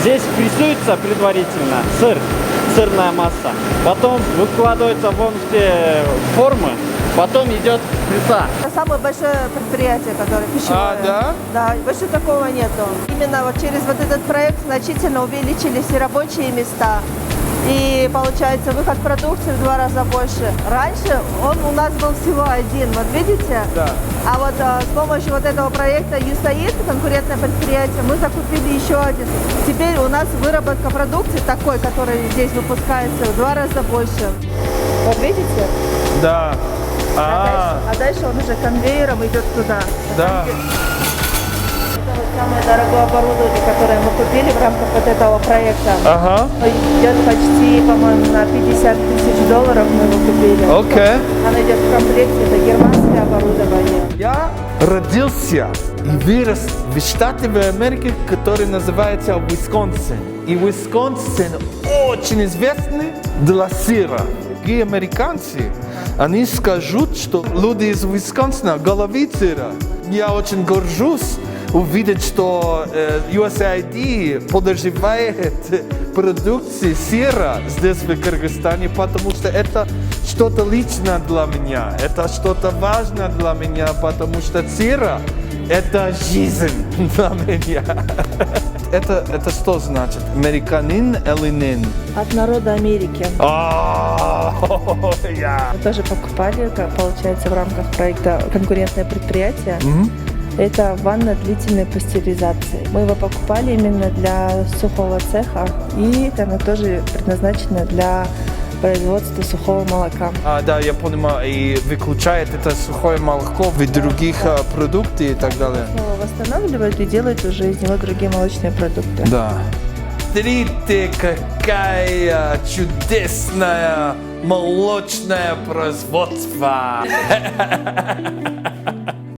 Здесь прессуется предварительно сыр, сырная масса. Потом выкладывается вон в те формы. Потом идет пресса. Это самое большое предприятие, которое пищевое. да? Да, больше такого нету. Именно вот через вот этот проект значительно увеличились и рабочие места. И получается выход продукции в 2 раза больше. Раньше он у нас был всего один, вот видите? Да. А вот с помощью вот этого проекта ЮСАИД, конкурентное предприятие, мы закупили еще один. Теперь у нас выработка продукции такой, который здесь выпускается, в 2 раза больше. Вот видите? Да. А дальше он уже конвейером идет туда. Да. Это вот самое дорогое оборудование, которое мы купили в рамках вот этого проекта. Ага. Идет почти, по-моему, на $50 000 мы его купили. Окей. Оно идет в комплекте, это германское оборудование. Я родился и вырос в штате в Америке, который называется Висконсин. И Висконсин очень известный для сыра. И американцы, они скажут, что люди из Висконсина головы сыра. Я очень горжусь увидеть, что USAID поддерживает продукцию сыра здесь в Кыргызстане, потому что это что-то личное для меня, это что-то важное для меня, потому что сыра – это жизнь для меня. Это что значит? Американин или нин? От народа Америки. Я. Мы тоже покупали, получается, в рамках проекта «Конкурентное предприятие». Это ванна длительной пастеризации. Мы его покупали именно для сухого цеха, и она тоже предназначена для производства сухого молока. Да, я понимаю, и выключает это сухое молоко в других продуктах и так далее. Снова восстанавливают и делают уже из него другие молочные продукты. Да. Смотрите, какая чудесная молочное производство!